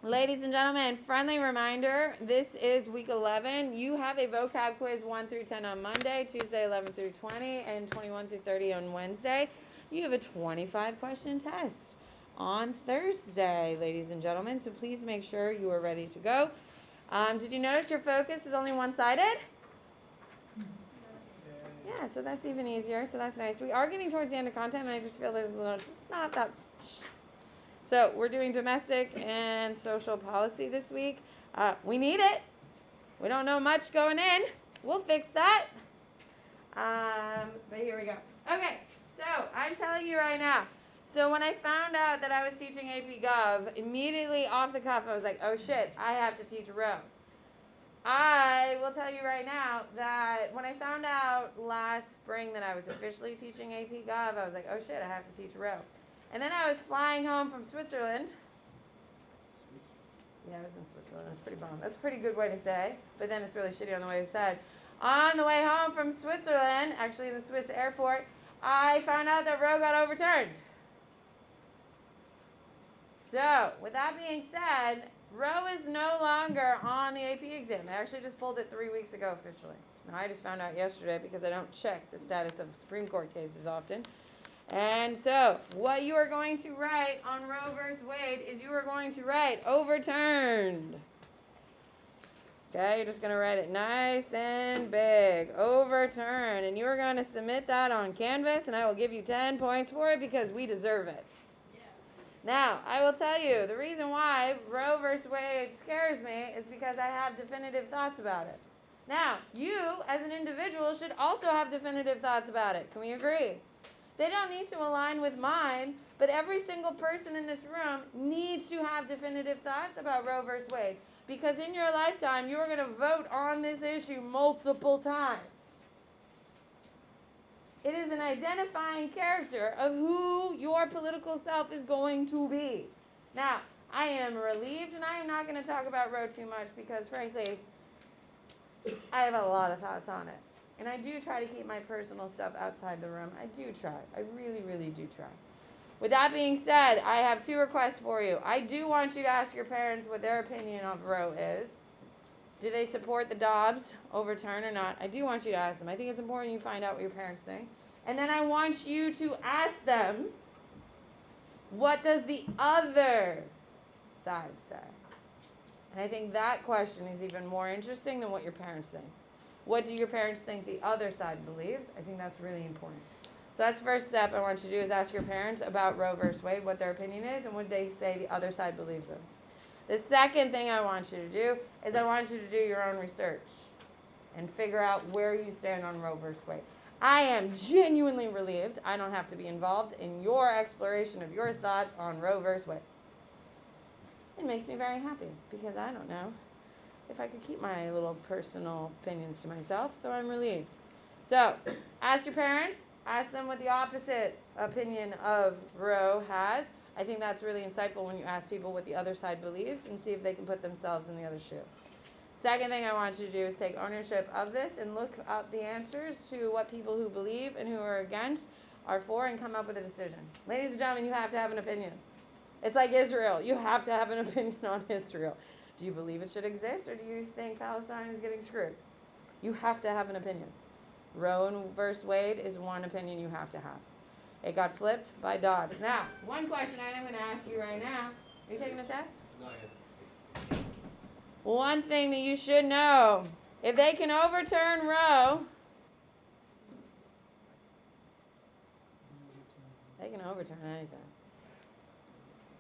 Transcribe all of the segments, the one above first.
Ladies and gentlemen, friendly reminder, this is week 11. You have a vocab quiz 1 through 10 on Monday, Tuesday 11 through 20, and 21 through 30 on Wednesday. You have a 25 question test on Thursday, ladies and gentlemen, so please make sure you are ready to go. Did you notice your focus is only one-sided? Yeah, so that's even easier, so that's nice. We are getting towards the end of content, and I just feel there's a little, just not that much. So we're doing domestic and social policy this week. We need it. We don't know much going in. We'll fix that. But here we go. Okay, so I'm telling you right now. So when I found out that I was teaching APGov, immediately off the cuff, I was like, oh shit, I have to teach row. I will tell you right now that when I found out last spring that I was officially teaching APGov, I was like, oh shit, I have to teach row. And then I was flying home from Switzerland. Yeah, I was in Switzerland. I was pretty bummed. That's a pretty good way to say, but then it's really shitty on the way to say. On the way home from Switzerland, actually in the Swiss airport, I found out that row got overturned. So, with that being said, row is no longer on the AP exam. They actually just pulled it 3 weeks ago officially. Now, I just found out yesterday because I don't check the status of Supreme Court cases often. And so, what you are going to write on Roe versus Wade is you are going to write overturned. Okay, you're just going to write it nice and big, overturned. And you are going to submit that on Canvas, and I will give you 10 points for it because we deserve it. Yeah. Now, I will tell you, the reason why Roe versus Wade scares me is because I have definitive thoughts about it. Now, you, as an individual, should also have definitive thoughts about it. Can we agree? They don't need to align with mine, but every single person in this room needs to have definitive thoughts about Roe versus Wade. Because in your lifetime, you are going to vote on this issue multiple times. It is an identifying character of who your political self is going to be. Now, I am relieved, and I am not going to talk about Roe too much because, frankly, I have a lot of thoughts on it. And I do try to keep my personal stuff outside the room. I do try. I really, really do try. With that being said, I have 2 requests for you. I do want you to ask your parents what their opinion of Roe is. Do they support the Dobbs overturn or not? I do want you to ask them. I think it's important you find out what your parents think. And then I want you to ask them, what does the other side say? And I think that question is even more interesting than what your parents think. What do your parents think the other side believes? I think that's really important. So that's the first step I want you to do is ask your parents about Roe versus Wade, what their opinion is, and what they say the other side believes in. The second thing I want you to do is I want you to do your own research and figure out where you stand on Roe versus Wade. I am genuinely relieved I don't have to be involved in your exploration of your thoughts on Roe versus Wade. It makes me very happy because I don't know if I could keep my little personal opinions to myself, so I'm relieved. So, ask your parents, ask them what the opposite opinion of Roe has. I think that's really insightful when you ask people what the other side believes and see if they can put themselves in the other shoe. Second thing I want you to do is take ownership of this and look up the answers to what people who believe and who are against are for and come up with a decision. Ladies and gentlemen, you have to have an opinion. It's like Israel. You have to have an opinion on Israel. Do you believe it should exist, or do you think Palestine is getting screwed? You have to have an opinion. Roe versus Wade is one opinion you have to have. It got flipped by Dobbs. Now, one question I am going to ask you right now. Are you taking a test? Not yet. One thing that you should know. If they can overturn Roe, they can overturn anything.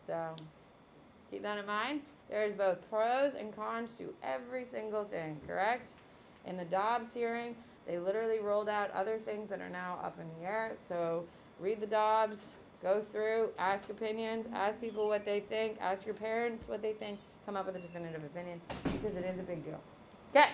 So, keep that in mind. There's both pros and cons to every single thing, correct? In the Dobbs hearing, they literally rolled out other things that are now up in the air. So read the Dobbs, go through, ask opinions, ask people what they think, ask your parents what they think, come up with a definitive opinion because it is a big deal. Okay.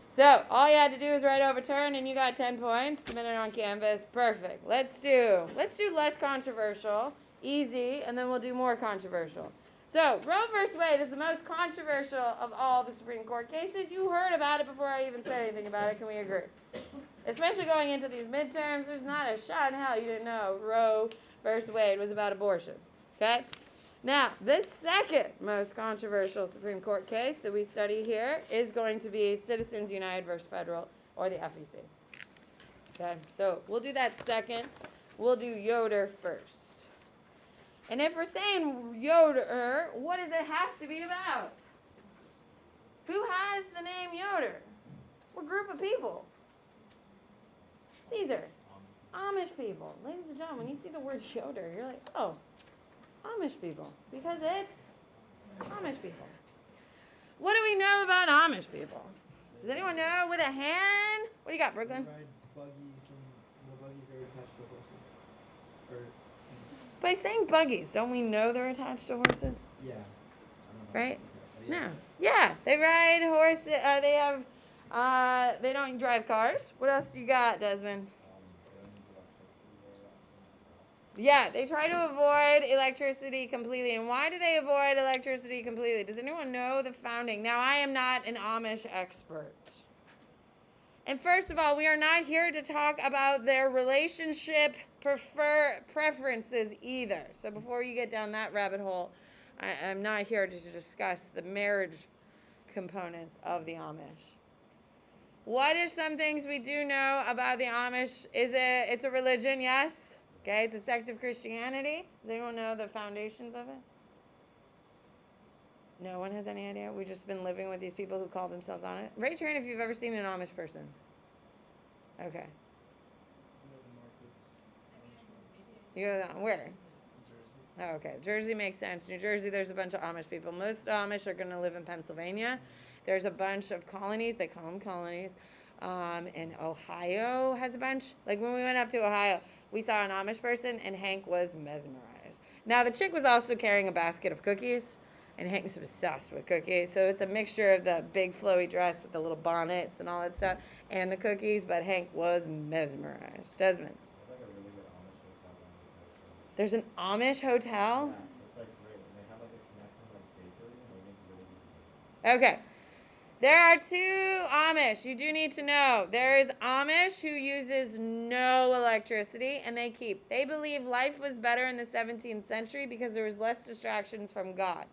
So all you had to do is write overturn and you got 10 points. Submit it on Canvas. Perfect. Let's do less controversial, easy, and then we'll do more controversial. So, Roe versus Wade is the most controversial of all the Supreme Court cases. You heard about it before I even said anything about it. Can we agree? Especially going into these midterms, there's not a shot in hell you didn't know Roe versus Wade was about abortion. Okay? Now, this second most controversial Supreme Court case that we study here is going to be Citizens United versus Federal, or the FEC. Okay, so we'll do that second. We'll do Yoder first. And if we're saying Yoder, what does it have to be about? Who has the name Yoder? What group of people? Caesar. Amish people. Ladies and gentlemen, when you see the word Yoder, you're like, oh, Amish people. Because it's Amish people. What do we know about Amish people? Does anyone know with a hand? What do you got, Brooklyn? They ride buggies, and the buggies are attached to horses. By saying buggies, don't we know they're attached to horses? Yeah. I don't know Right? if that's okay, No. Yeah, they ride horses. They have, they don't drive cars. What else you got, Desmond? Yeah, they try to avoid electricity completely. And why do they avoid electricity completely? Does anyone know the founding? Now, I am not an Amish expert. And first of all, we are not here to talk about their relationship preferences either. So before you get down that rabbit hole, I'm not here to discuss the marriage components of the Amish. What are some things we do know about the Amish? It's a religion, yes. Okay, it's a sect of Christianity. Does anyone know the foundations of it? No one has any idea? We've just been living with these people who call themselves on it. Raise your hand if you've ever seen an Amish person. Okay. You go to where? Oh, okay. Jersey makes sense. New Jersey, there's a bunch of Amish people. Most Amish are going to live in Pennsylvania. There's a bunch of colonies. They call them colonies. And Ohio has a bunch. Like when we went up to Ohio, we saw an Amish person, and Hank was mesmerized. Now, the chick was also carrying a basket of cookies, and Hank's obsessed with cookies. So it's a mixture of the big flowy dress with the little bonnets and all that stuff, and the cookies, but Hank was mesmerized. Desmond. There's an Amish hotel? Yeah, it's like great. And they have like a connection like bakery, and they make really good desserts. Okay. There are two Amish. You do need to know. There is Amish who uses no electricity, and they believe life was better in the 17th century because there was less distractions from God.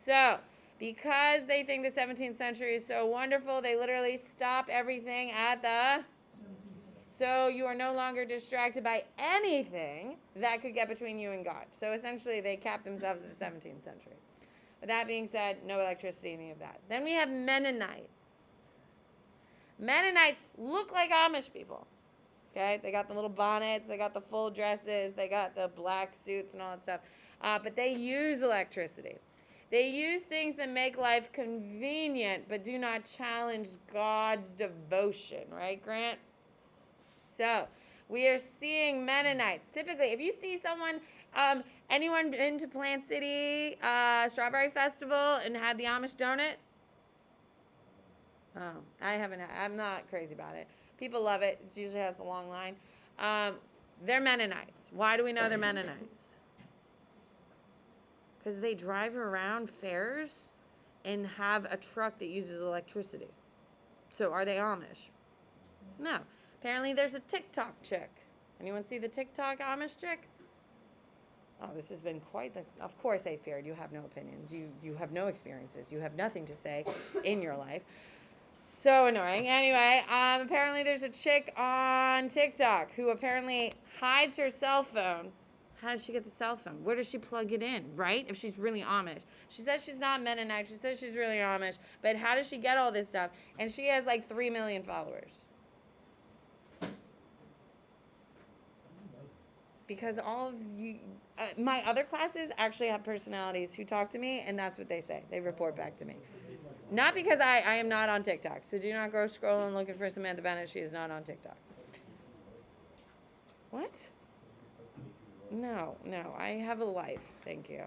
So, because they think the 17th century is so wonderful, they literally stop everything at the... So you are no longer distracted by anything that could get between you and God. So essentially, they cap themselves at the 17th century. With that being said, no electricity, any of that. Then we have Mennonites. Mennonites look like Amish people. Okay? They got the little bonnets, they got the full dresses, they got the black suits and all that stuff. But they use electricity. They use things that make life convenient, but do not challenge God's devotion. Right, Grant? So, we are seeing Mennonites. Typically, if you see someone, anyone been to Plant City Strawberry Festival and had the Amish donut? Oh, I haven't. I'm not crazy about it. People love it. It usually has the long line. They're Mennonites. Why do we know they're Mennonites? Because they drive around fairs and have a truck that uses electricity. So, are they Amish? No. Apparently, there's a TikTok chick. Anyone see the TikTok Amish chick? Oh, this has been quite the... Of course, 8th period, you have no opinions. You have no experiences. You have nothing to say in your life. So annoying. Anyway, apparently there's a chick on TikTok who apparently hides her cell phone. How does she get the cell phone? Where does she plug it in, right? If she's really Amish. She says she's not Mennonite. She says she's really Amish. But how does she get all this stuff? And she has like 3 million followers. Because all of you, my other classes actually have personalities who talk to me, and that's what they say. They report back to me. Not because I am not on TikTok. So do not go scrolling looking for Samantha Bennett. She is not on TikTok. What? No. I have a life. Thank you.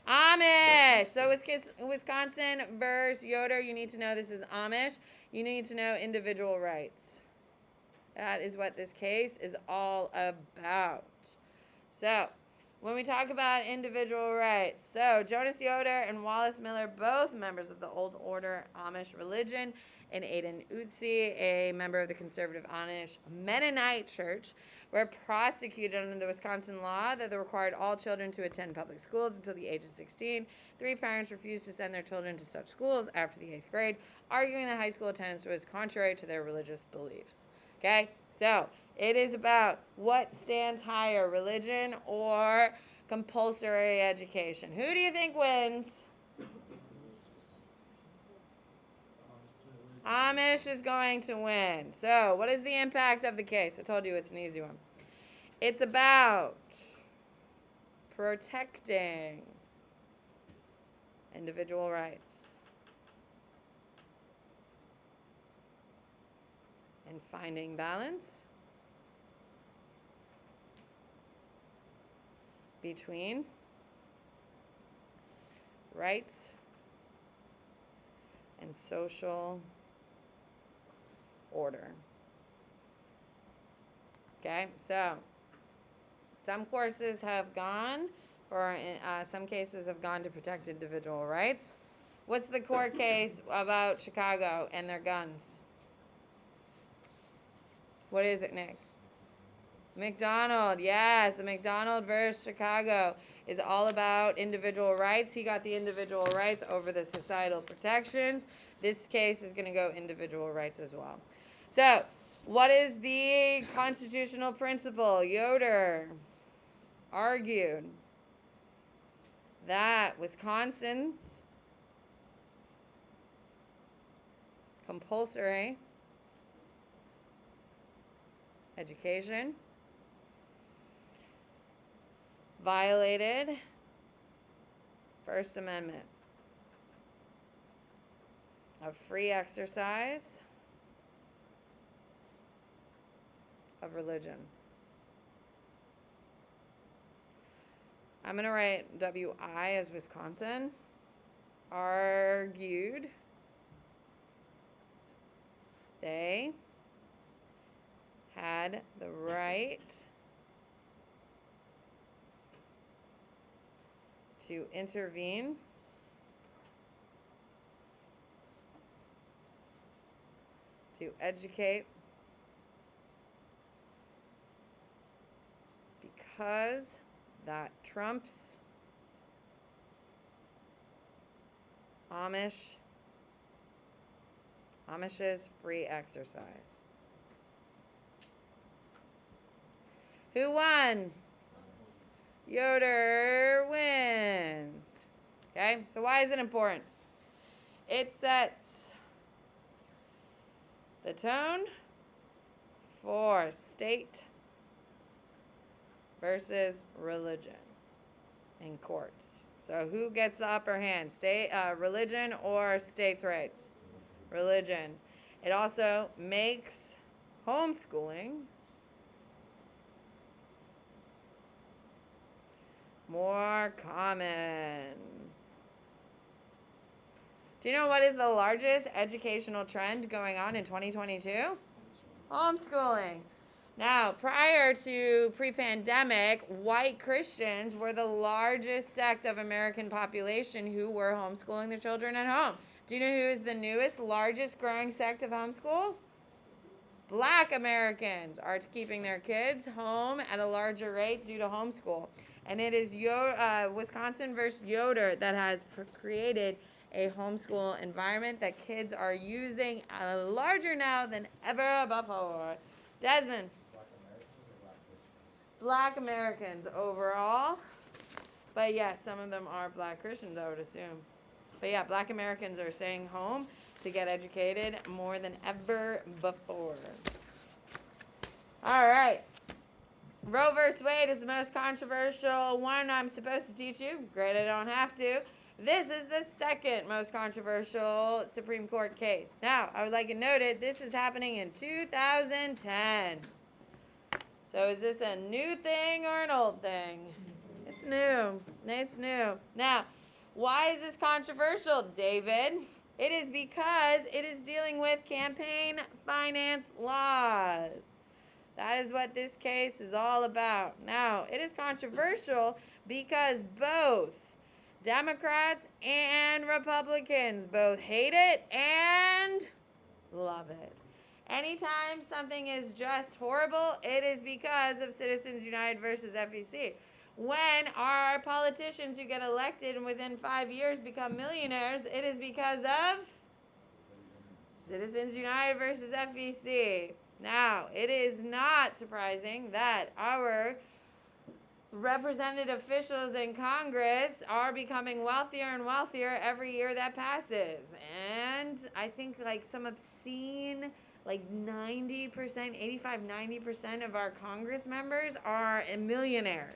Amish. So Wisconsin versus Yoder. You need to know this is Amish. You need to know individual rights. That is what this case is all about. So, when we talk about individual rights. So, Jonas Yoder and Wallace Miller, both members of the Old Order Amish religion, and Aidan Utsi, a member of the conservative Amish Mennonite Church, were prosecuted under the Wisconsin law that required all children to attend public schools until the age of 16. 3 parents refused to send their children to such schools after the 8th grade, arguing that high school attendance was contrary to their religious beliefs. Okay? So, it is about what stands higher, religion or compulsory education. Who do you think wins? Amish is going to win. So, what is the impact of the case? I told you it's an easy one. It's about protecting individual rights and finding balance between rights and social order. Okay, so some courses have gone for, some cases have gone to protect individual rights. What's the court case about Chicago and their guns? What is it, Nick? McDonald, yes, the McDonald versus Chicago is all about individual rights. He got the individual rights over the societal protections. This case is going to go individual rights as well. So, what is the constitutional principle? Yoder argued that Wisconsin's compulsory education violated First Amendment of free exercise of religion. I'm going to write WI as Wisconsin. Argued they had the right to intervene to educate because that trumps Amish's free exercise. Who won? Yoder wins. Okay, so why is it important? It sets the tone for state versus religion in courts. So who gets the upper hand? State, religion or states' rights? Religion. It also makes homeschooling more common. Do you know what is the largest educational trend going on in 2022? Homeschooling. Now, prior to pre-pandemic, white Christians were the largest sect of American population who were homeschooling their children at home. Do you know who is the newest, largest growing sect of homeschools? Black Americans are keeping their kids home at a larger rate due to homeschool. And it is Wisconsin versus Yoder that has created a homeschool environment that kids are using larger now than ever before. Desmond. Black Americans overall. But yes, some of them are black Christians, I would assume. But yeah, black Americans are staying home to get educated more than ever before. All right. Roe versus Wade is the most controversial one I'm supposed to teach you. Great, I don't have to. This is the second most controversial Supreme Court case. Now, I would like it noted, this is happening in 2010. So is this a new thing or an old thing? It's new. It's new. Now, why is this controversial, David? It is because it is dealing with campaign finance laws. That is what this case is all about. Now, it is controversial because both Democrats and Republicans both hate it and love it. Anytime something is just horrible, it is because of Citizens United versus FEC. When our politicians who get elected and within 5 years become millionaires, it is because of Citizens United versus FEC. Now, it is not surprising that our representative officials in Congress are becoming wealthier and wealthier every year that passes. And I think like some obscene, like 90%, 85-90% of our Congress members are millionaires.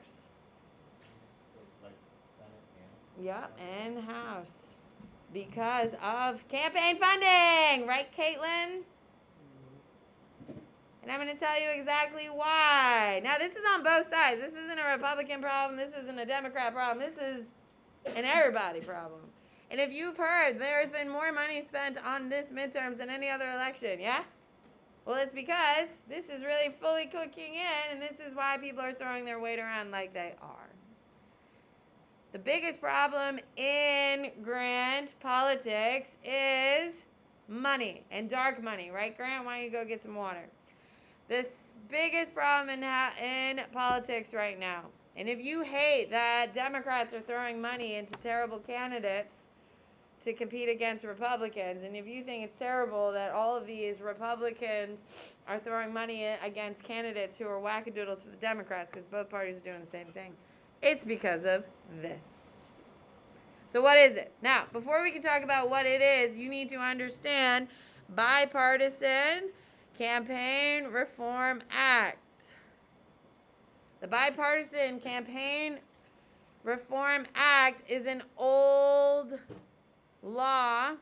Like Senate and? Yep, and House. Because of campaign funding, right, Caitlin? And I'm going to tell you exactly why. Now, this is on both sides. This isn't a Republican problem. This isn't a Democrat problem. This is an everybody problem. And if you've heard, there's been more money spent on this midterms than any other election, yeah? Well, it's because this is really fully cooking in, and this is why people are throwing their weight around like they are. The biggest problem in Grant politics is money, and dark money. Right, Grant? Why don't you go get some water? The biggest problem in politics right now. And if you hate that Democrats are throwing money into terrible candidates to compete against Republicans, and if you think it's terrible that all of these Republicans are throwing money against candidates who are wackadoodles for the Democrats, because both parties are doing the same thing, it's because of this. So what is it? Now, before we can talk about what it is, you need to understand Bipartisan Campaign Reform Act. The Bipartisan Campaign Reform Act is an old law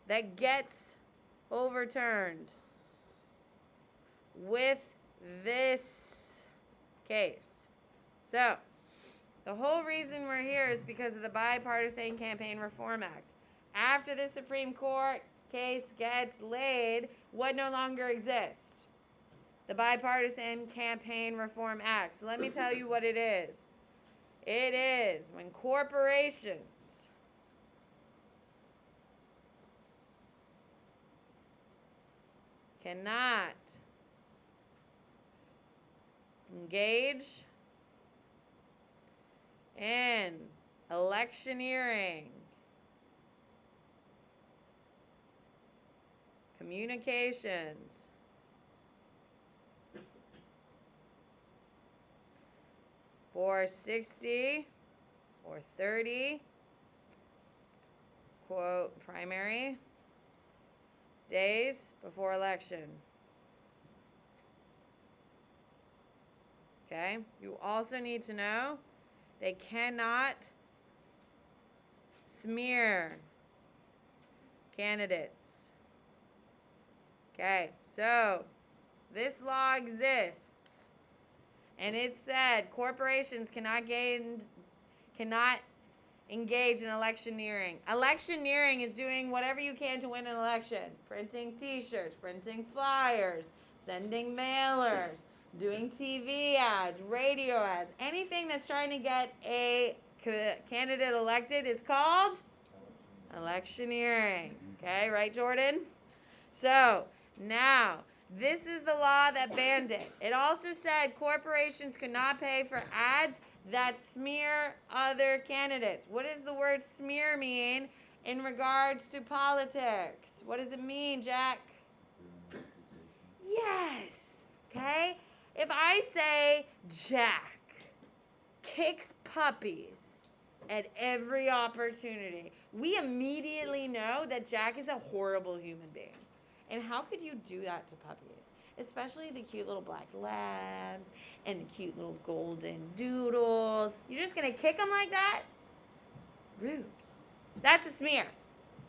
that gets overturned with this case. So, the whole reason we're here is because of the Bipartisan Campaign Reform Act. After the Supreme Court case gets laid, what no longer exists? The Bipartisan Campaign Reform Act. So let me tell you what it is. It is when corporations cannot engage in electioneering, communications, for 60 or 30, quote, primary days before election. Okay? You also need to know they cannot smear candidates. Okay, so this law exists, and it said corporations cannot engage in electioneering. Electioneering is doing whatever you can to win an election. Printing t-shirts, printing flyers, sending mailers, doing TV ads, radio ads. Anything that's trying to get a candidate elected is called electioneering. Okay, right, Jordan? So, now, this is the law that banned it. It also said corporations could not pay for ads that smear other candidates. What does the word smear mean in regards to politics? What does it mean, Jack? Yes. Okay? If I say Jack kicks puppies at every opportunity, we immediately know that Jack is a horrible human being. And how could you do that to puppies? Especially the cute little black labs and the cute little golden doodles. You're just going to kick them like that? Rude. That's a smear.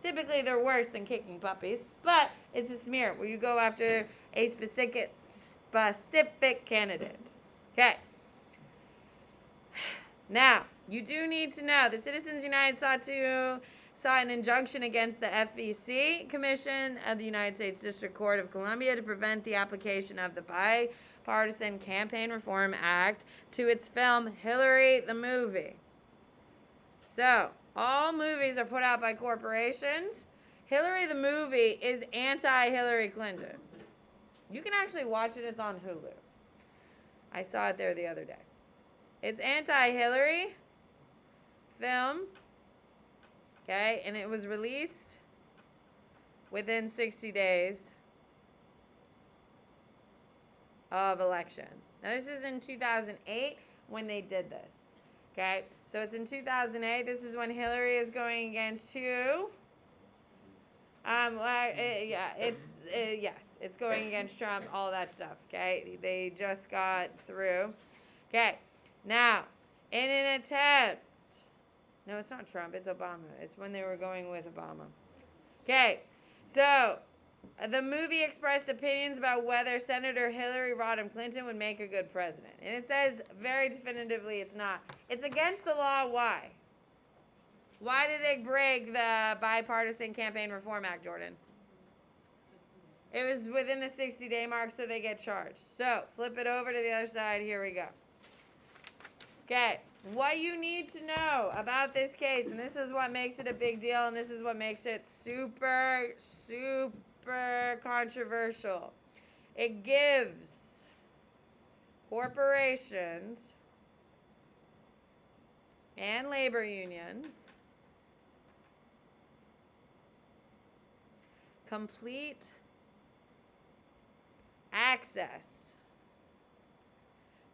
Typically, they're worse than kicking puppies, but it's a smear where you go after a specific candidate. Okay. Now, you do need to know the Citizens United sought an injunction against the FEC Commission of the United States District Court of Columbia to prevent the application of the Bipartisan Campaign Reform Act to its film Hillary the Movie. So, all movies are put out by corporations. Hillary the Movie is anti-Hillary Clinton. You can actually watch it. It's on Hulu. I saw it there the other day. It's anti-Hillary film. Okay, and it was released within 60 days of election. Now, this is in 2008 when they did this. Okay, so it's in 2008. This is when Hillary is going against who? It's going against Trump, all that stuff. Okay, they just got through. Okay, now, in an attempt, no, it's not Trump, it's Obama. It's when they were going with Obama. Okay, so the movie expressed opinions about whether Senator Hillary Rodham Clinton would make a good president. And it says very definitively it's not. It's against the law. Why? Why did they break the Bipartisan Campaign Reform Act, Jordan? It was within the 60-day mark, so they get charged. So, flip it over to the other side. Here we go. Okay, what you need to know about this case, and this is what makes it a big deal, and this is what makes it super, super controversial. It gives corporations and labor unions complete access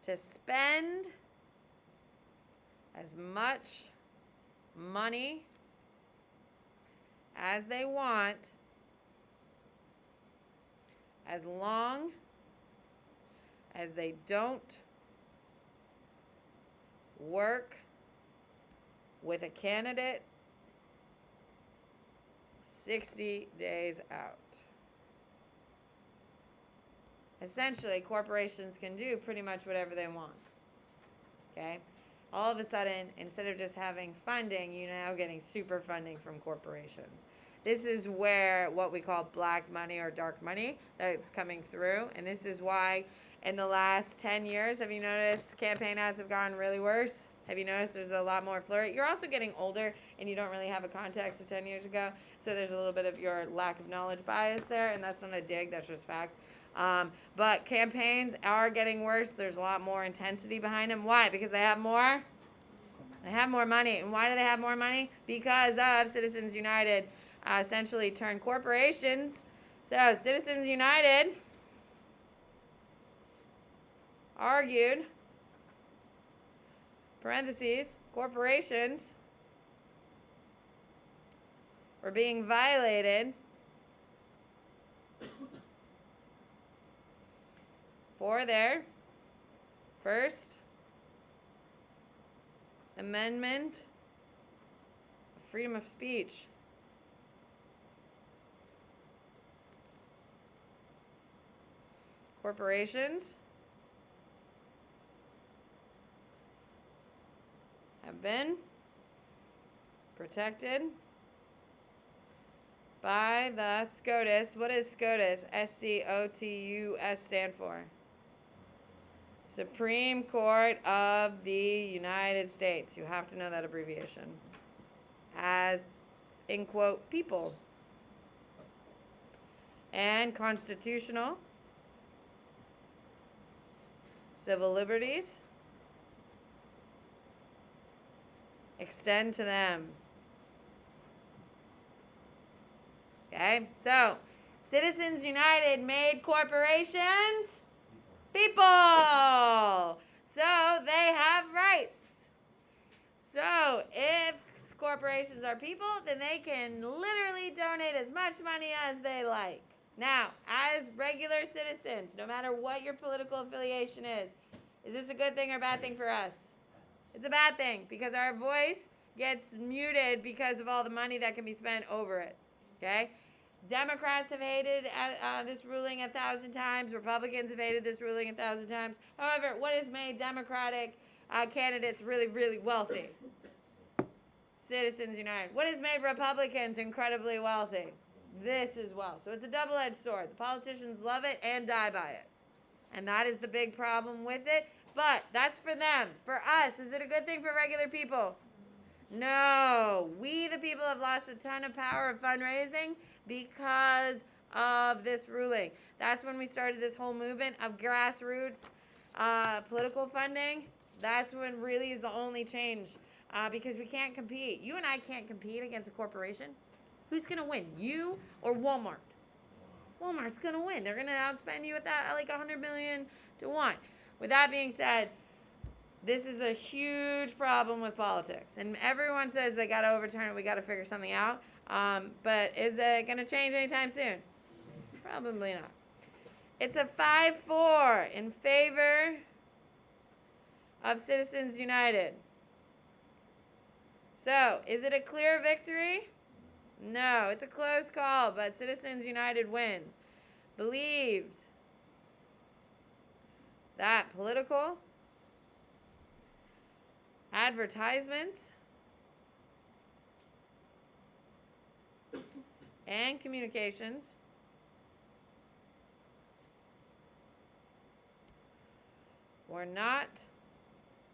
to spend as much money as they want as long as they don't work with a candidate 60 days out. Essentially, corporations can do pretty much whatever they want. Okay? All of a sudden, instead of just having funding, you're now getting super funding from corporations. This is where what we call black money or dark money that's coming through. And this is why in the last 10 years, have you noticed campaign ads have gotten really worse? Have you noticed there's a lot more flurry? You're also getting older and you don't really have a context of 10 years ago. So there's a little bit of your lack of knowledge bias there. And that's not a dig, that's just fact. But campaigns are getting worse. There's a lot more intensity behind them. Why? Because they have more? They have more money. And why do they have more money? Because of Citizens United essentially turned corporations. So Citizens United argued, parentheses, corporations were being violated for their First Amendment of freedom of speech. Corporations have been protected by the SCOTUS. What does SCOTUS? SCOTUS stand for? Supreme Court of the United States. You have to know that abbreviation. As, in quote, people. And constitutional, civil liberties extend to them. Okay, so Citizens United made corporations people. So they have rights. So if corporations are people, then they can literally donate as much money as they like. Now, as regular citizens, no matter what your political affiliation is this a good thing or a bad thing for us? It's a bad thing because our voice gets muted because of all the money that can be spent over it. Okay? Democrats have hated this ruling 1,000 times. Republicans have hated this ruling 1,000 times. However, what has made Democratic candidates really, really wealthy? Citizens United. What has made Republicans incredibly wealthy? This as well. So it's a double-edged sword. The politicians love it and die by it. And that is the big problem with it. But that's for them. For us, is it a good thing for regular people? No. We, the people, have lost a ton of power of fundraising because of this ruling. That's when we started this whole movement of grassroots political funding. That's when really is the only change because we can't compete. You and I can't compete against a corporation. Who's going to win? You or Walmart? Walmart's going to win. They're going to outspend you at that like 100 million to 1. With that being said, this is a huge problem with politics. And everyone says they got to overturn it. We got to figure something out. But is it going to change anytime soon? Probably not. It's a 5-4 in favor of Citizens United. So, is it a clear victory? No, it's a close call, but Citizens United wins. Believed that political advertisements and communications were not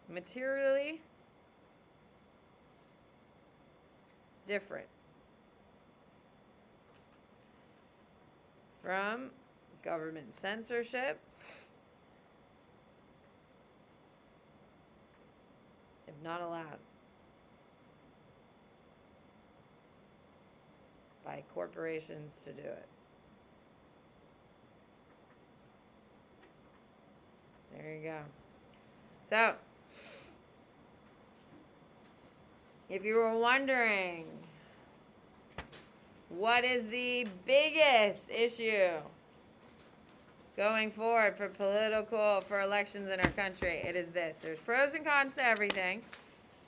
materially different from government censorship if not allowed by corporations to do it. There you go. So, if you were wondering, what is the biggest issue going forward for elections in our country? It is this. There's pros and cons to everything.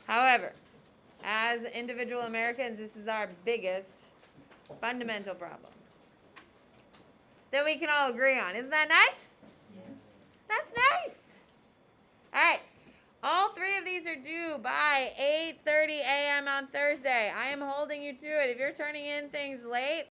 However, as individual Americans, this is our biggest fundamental problem that we can all agree on. Isn't that nice? Yeah. That's nice. All right. All 3 of these are due by 8:30 a.m. on Thursday. I am holding you to it. If you're turning in things late,